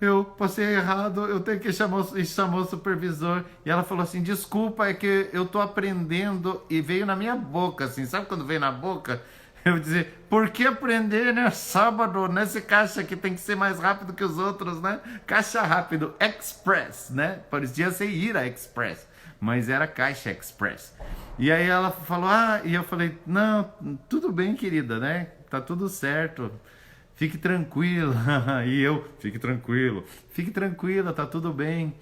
eu passei errado, eu tenho que chamar o supervisor. E ela falou assim, desculpa, é que eu tô aprendendo. E veio na minha boca, assim, sabe quando veio na boca? Eu dizer, por que aprender, né? Sábado, nesse caixa que tem que ser mais rápido que os outros, né? Caixa rápido, Express, né? Parecia ser Ira Express, mas era Caixa Express. E aí ela falou, e eu falei, não, tudo bem, querida, né? Tá tudo certo. Fique tranquila. E eu, fique tranquila, tá tudo bem.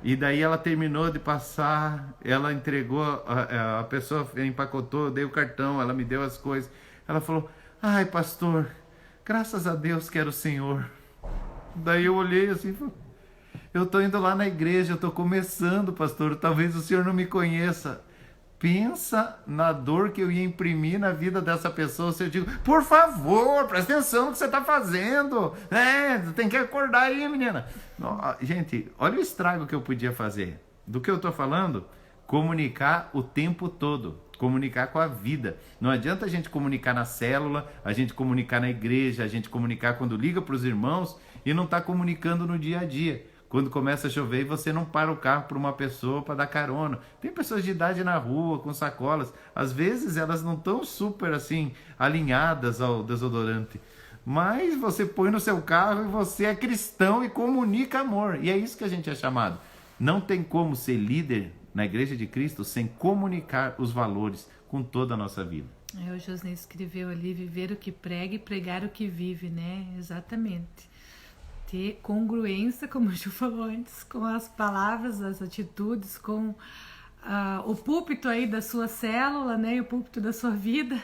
E daí ela terminou de passar, ela entregou, a pessoa empacotou, eu dei o cartão, ela me deu as coisas. Ela falou, pastor, graças a Deus que era o Senhor. Daí eu olhei assim e falei, eu tô indo lá na igreja, eu tô começando, pastor, talvez o senhor não me conheça. Pensa na dor que eu ia imprimir na vida dessa pessoa se eu digo, por favor, presta atenção no que você está fazendo. Tem que acordar aí, menina. Gente, olha o estrago que eu podia fazer. Do que eu estou falando? Comunicar o tempo todo. Comunicar com a vida. Não adianta a gente comunicar na célula, a gente comunicar na igreja, a gente comunicar quando liga para os irmãos e não está comunicando no dia a dia. Quando começa a chover e você não para o carro para uma pessoa para dar carona. Tem pessoas de idade na rua com sacolas. Às vezes elas não estão super assim alinhadas ao desodorante. Mas você põe no seu carro e você é cristão e comunica amor. E é isso que a gente é chamado. Não tem como ser líder na Igreja de Cristo sem comunicar os valores com toda a nossa vida. O José escreveu ali, viver o que prega e pregar o que vive, né? Exatamente. Ter congruência, como o Ju falou antes, com as palavras, as atitudes, com o púlpito aí da sua célula, né, e o púlpito da sua vida.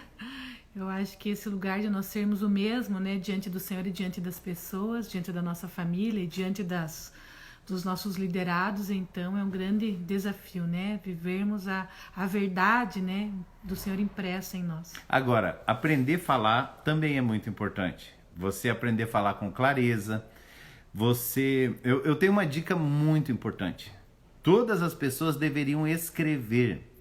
Eu acho que esse lugar de nós sermos o mesmo, né, diante do Senhor e diante das pessoas, diante da nossa família e diante dos nossos liderados, então é um grande desafio, né, vivermos a verdade, né, do Senhor impressa em nós. Agora, aprender a falar também é muito importante. Você aprender a falar com clareza. Eu tenho uma dica muito importante. Todas as pessoas deveriam escrever.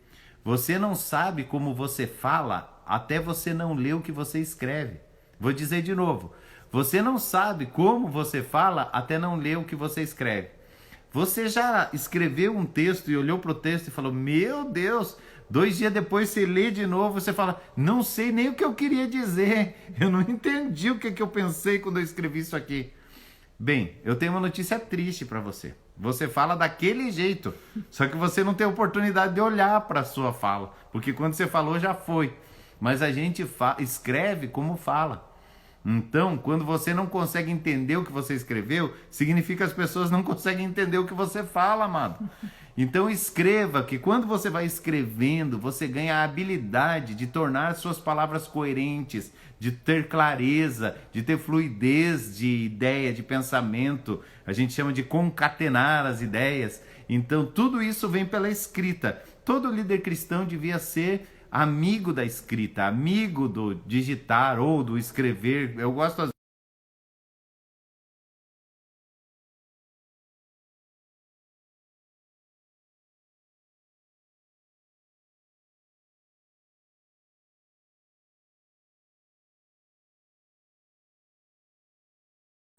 Você não sabe como você fala até você não ler o que você escreve. Vou dizer de novo. Você não sabe como você fala até não ler o que você escreve. Você já escreveu um texto e olhou para o texto e falou, meu Deus, 2 dias depois você lê de novo, você fala, não sei nem o que eu queria dizer. Eu não entendi o que eu pensei quando eu escrevi isso aqui. Bem, eu tenho uma notícia triste para você. Você fala daquele jeito, só que você não tem oportunidade de olhar para a sua fala, porque quando você falou já foi. Mas a gente escreve como fala. Então, quando você não consegue entender o que você escreveu, significa que as pessoas não conseguem entender o que você fala, amado. Então escreva, que quando você vai escrevendo, você ganha a habilidade de tornar suas palavras coerentes, de ter clareza, de ter fluidez de ideia, de pensamento. A gente chama de concatenar as ideias. Então tudo isso vem pela escrita. Todo líder cristão devia ser amigo da escrita, amigo do digitar ou do escrever. Eu gosto às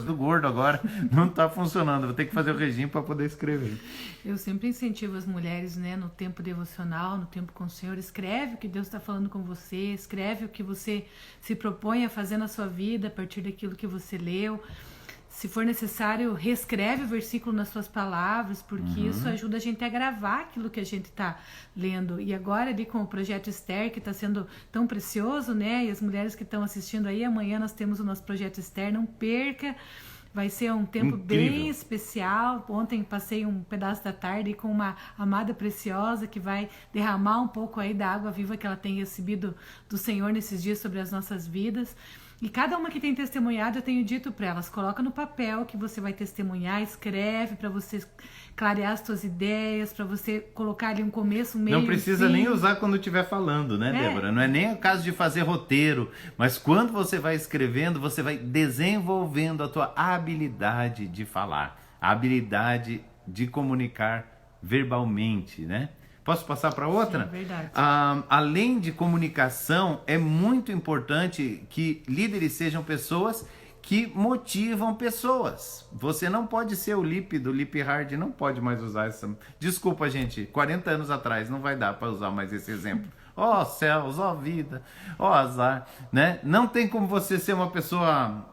do gordo agora, não está funcionando. Vou ter que fazer o regime para poder escrever. Eu sempre incentivo as mulheres, né, no tempo devocional, no tempo com o Senhor, escreve o que Deus está falando com você, escreve o que você se propõe a fazer na sua vida a partir daquilo que você leu. Se for necessário, reescreve o versículo nas suas palavras, porque isso ajuda a gente a gravar aquilo que a gente está lendo. E agora, ali com o Projeto Esther, que está sendo tão precioso, né? E as mulheres que estão assistindo aí, amanhã nós temos o nosso Projeto Esther, não perca. Vai ser um tempo bem especial. Ontem passei um pedaço da tarde com uma amada preciosa que vai derramar um pouco aí da água viva que ela tem recebido do Senhor nesses dias sobre as nossas vidas. E cada uma que tem testemunhado, eu tenho dito para elas, coloca no papel que você vai testemunhar, escreve para você clarear as suas ideias, para você colocar ali um começo, um meio, não precisa nem usar quando estiver falando, né, Débora? Não é nem o caso de fazer roteiro, mas quando você vai escrevendo, você vai desenvolvendo a tua habilidade de falar, a habilidade de comunicar verbalmente, né? Posso passar para outra? Sim, verdade. Além de comunicação, é muito importante que líderes sejam pessoas que motivam pessoas. Você não pode ser o Lipe do Lipe Hard, não pode mais usar essa... Desculpa, gente, 40 anos atrás, não vai dar para usar mais esse exemplo. Ó céus, ó vida, ó azar, né? Não tem como você ser uma pessoa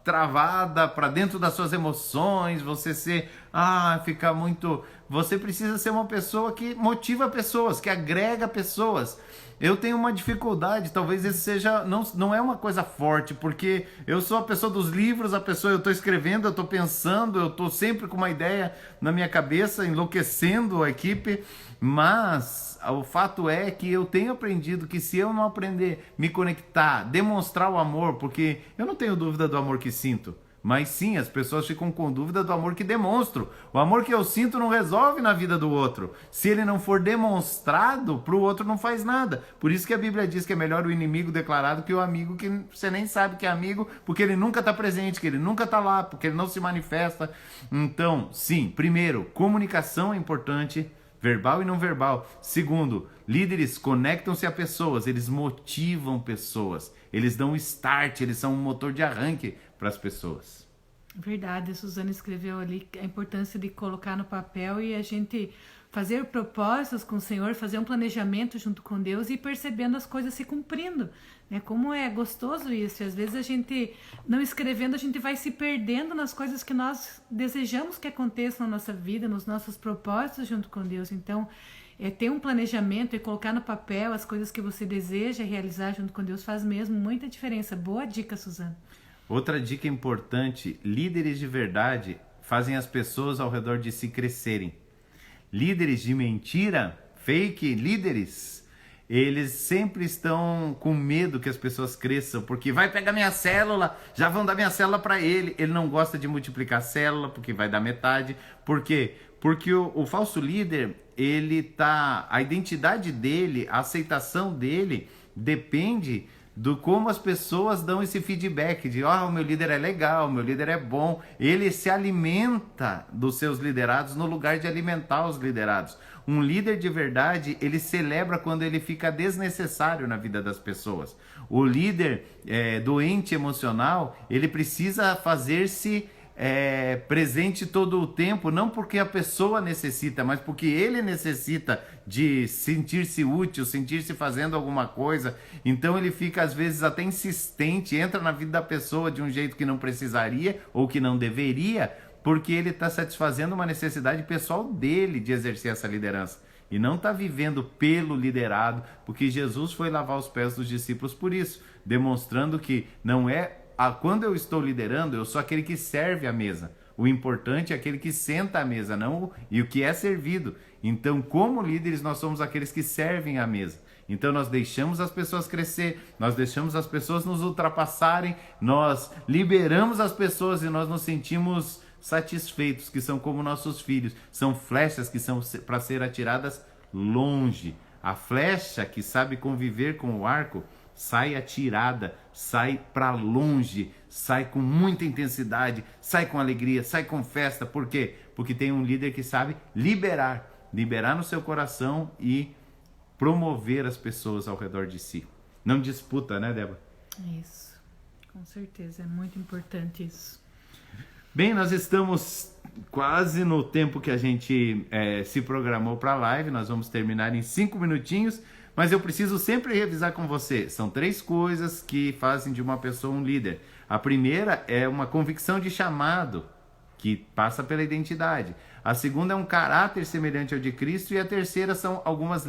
travada para dentro das suas emoções, você ser, ficar muito... Você precisa ser uma pessoa que motiva pessoas, que agrega pessoas. Eu tenho uma dificuldade, talvez esse seja, não é uma coisa forte, porque eu sou a pessoa dos livros, eu estou escrevendo, eu estou pensando, eu estou sempre com uma ideia na minha cabeça, enlouquecendo a equipe, mas o fato é que eu tenho aprendido que se eu não aprender a me conectar, demonstrar o amor, porque eu não tenho dúvida do amor que sinto, mas sim, as pessoas ficam com dúvida do amor que demonstro. O amor que eu sinto não resolve na vida do outro. Se ele não for demonstrado, para o outro não faz nada. Por isso que a Bíblia diz que é melhor o inimigo declarado que o amigo que você nem sabe que é amigo, porque ele nunca está presente, que ele nunca está lá, porque ele não se manifesta. Então, sim, primeiro, comunicação é importante, verbal e não verbal. Segundo, líderes conectam-se a pessoas, eles motivam pessoas, eles dão start, eles são um motor de arranque para as pessoas. Verdade, a Suzana escreveu ali a importância de colocar no papel e a gente fazer propósitos com o Senhor, fazer um planejamento junto com Deus e ir percebendo as coisas se cumprindo, né? Como é gostoso isso, e às vezes a gente, não escrevendo, a gente vai se perdendo nas coisas que nós desejamos que aconteçam na nossa vida, nos nossos propósitos junto com Deus. Então, ter um planejamento e colocar no papel as coisas que você deseja realizar junto com Deus faz mesmo muita diferença. Boa dica, Suzana. Outra dica importante, líderes de verdade fazem as pessoas ao redor de si crescerem. Líderes de mentira, fake líderes, eles sempre estão com medo que as pessoas cresçam, porque vai pegar minha célula, já vão dar minha célula para ele. Ele não gosta de multiplicar célula, porque vai dar metade. Por quê? Porque o falso líder, a identidade dele, a aceitação dele depende do como as pessoas dão esse feedback de o meu líder é legal, o meu líder é bom. Ele se alimenta dos seus liderados no lugar de alimentar os liderados. Um líder de verdade, ele celebra quando ele fica desnecessário na vida das pessoas. O líder doente emocional, ele precisa fazer-se presente todo o tempo, não porque a pessoa necessita, mas porque ele necessita de sentir-se útil, sentir-se fazendo alguma coisa. Então ele fica às vezes até insistente, entra na vida da pessoa de um jeito que não precisaria ou que não deveria, porque ele está satisfazendo uma necessidade pessoal dele de exercer essa liderança. E não está vivendo pelo liderado, porque Jesus foi lavar os pés dos discípulos por isso, demonstrando que não é quando eu estou liderando, eu sou aquele que serve a mesa. O importante é aquele que senta à mesa, não e o que é servido. Então, como líderes, nós somos aqueles que servem à mesa. Então, nós deixamos as pessoas crescer, nós deixamos as pessoas nos ultrapassarem, nós liberamos as pessoas e nós nos sentimos satisfeitos, que são como nossos filhos. São flechas que são para ser atiradas longe. A flecha que sabe conviver com o arco sai atirada, sai para longe, sai com muita intensidade, sai com alegria, sai com festa. Por quê? Porque tem um líder que sabe liberar no seu coração e promover as pessoas ao redor de si. Não disputa, né, Débora? Isso, com certeza, é muito importante isso. Bem, nós estamos quase no tempo que a gente se programou para a live. Nós vamos terminar em 5 minutinhos, mas eu preciso sempre revisar com você. São 3 coisas que fazem de uma pessoa um líder. A primeira é uma convicção de chamado, que passa pela identidade. A segunda é um caráter semelhante ao de Cristo. E a terceira são algumas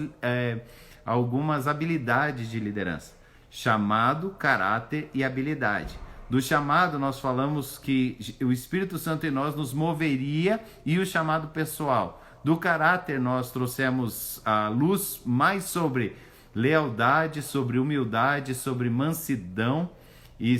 habilidades de liderança. Chamado, caráter e habilidade. Do chamado, nós falamos que o Espírito Santo em nós nos moveria e o chamado pessoal. Do caráter, nós trouxemos a luz mais sobre lealdade, sobre humildade, sobre mansidão e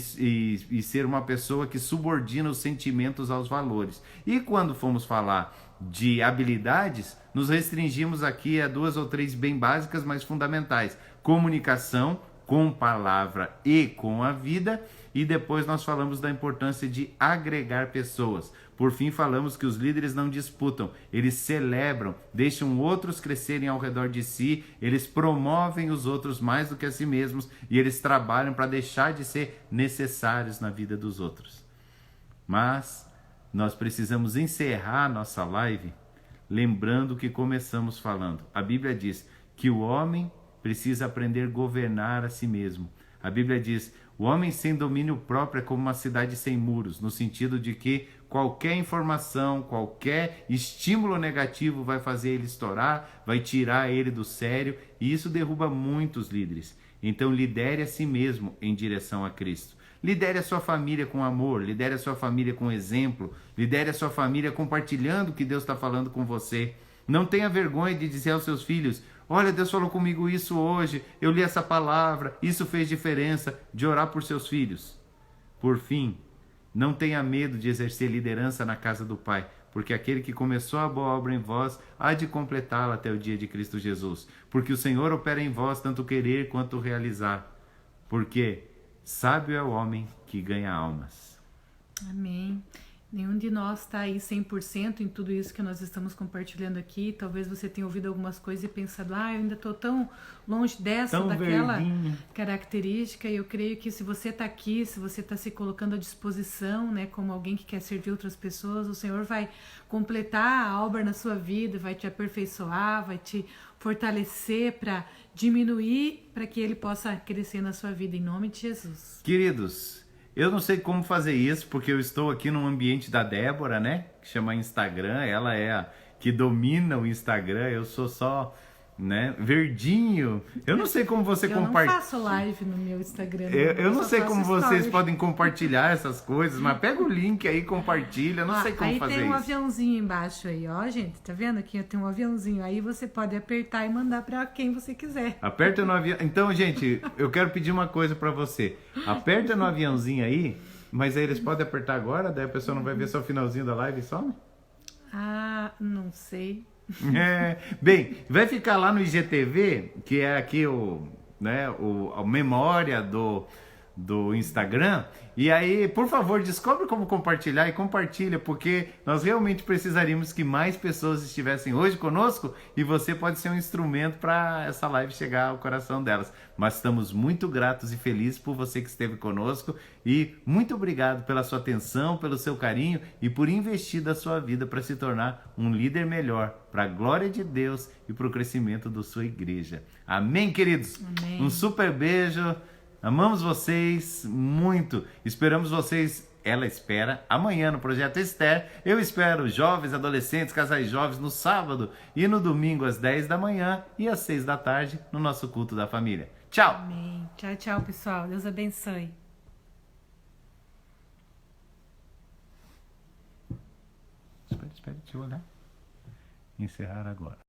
ser uma pessoa que subordina os sentimentos aos valores. E quando fomos falar de habilidades, nos restringimos aqui a 2 ou 3 bem básicas, mas fundamentais. Comunicação com palavra e com a vida. E depois nós falamos da importância de agregar pessoas. Por fim, falamos que os líderes não disputam, eles celebram, deixam outros crescerem ao redor de si, eles promovem os outros mais do que a si mesmos e eles trabalham para deixar de ser necessários na vida dos outros. Mas nós precisamos encerrar nossa live lembrando o que começamos falando. A Bíblia diz que o homem precisa aprender a governar a si mesmo. A Bíblia diz: o homem sem domínio próprio é como uma cidade sem muros, no sentido de que qualquer informação, qualquer estímulo negativo vai fazer ele estourar, vai tirar ele do sério, e isso derruba muitos líderes. Então lidere a si mesmo em direção a Cristo. Lidere a sua família com amor, lidere a sua família com exemplo, lidere a sua família compartilhando o que Deus está falando com você. Não tenha vergonha de dizer aos seus filhos: olha, Deus falou comigo isso hoje, eu li essa palavra, isso fez diferença. De orar por seus filhos. Por fim, não tenha medo de exercer liderança na casa do Pai, porque aquele que começou a boa obra em vós há de completá-la até o dia de Cristo Jesus. Porque o Senhor opera em vós tanto querer quanto realizar. Porque sábio é o homem que ganha almas. Amém. Nenhum de nós está aí 100% em tudo isso que nós estamos compartilhando aqui. Talvez você tenha ouvido algumas coisas e pensado: eu ainda estou tão longe dessa, daquela característica. E eu creio que se você está aqui, se você está se colocando à disposição, né, como alguém que quer servir outras pessoas, o Senhor vai completar a obra na sua vida, vai te aperfeiçoar, vai te fortalecer para diminuir, para que Ele possa crescer na sua vida, em nome de Jesus. Queridos, eu não sei como fazer isso, porque eu estou aqui no ambiente da Débora, né? Que chama Instagram. Ela é a que domina o Instagram. Eu sou só, né, verdinho. Eu não sei como você compartilha. Eu não faço live no meu Instagram. Eu não sei como story. Vocês podem compartilhar essas coisas, mas pega o link aí e compartilha. Eu não sei como fazer isso. Aí tem um aviãozinho embaixo aí, ó, gente. Tá vendo aqui? Tem um aviãozinho. Aí você pode apertar e mandar pra quem você quiser. Aperta no avião. Então, gente, eu quero pedir uma coisa pra você. Aperta no aviãozinho aí, mas aí eles podem apertar agora, daí a pessoa não vai ver só o finalzinho da live e some? Ah, não sei. Bem, vai ficar lá no IGTV, que é aqui a memória do Instagram. E aí, por favor, descobre como compartilhar e compartilha, porque nós realmente precisaríamos que mais pessoas estivessem hoje conosco e você pode ser um instrumento para essa live chegar ao coração delas. Mas estamos muito gratos e felizes por você que esteve conosco e muito obrigado pela sua atenção, pelo seu carinho e por investir da sua vida para se tornar um líder melhor, para a glória de Deus e para o crescimento da sua igreja. Amém, queridos? Amém. Um super beijo. Amamos vocês muito. Esperamos vocês, ela espera, amanhã no Projeto Esther. Eu espero jovens, adolescentes, casais jovens no sábado e no domingo às 10 da manhã e às 6 da tarde no nosso culto da família. Tchau! Amém. Tchau, tchau, pessoal. Deus abençoe. Espere, deixa eu olhar. Encerrar agora.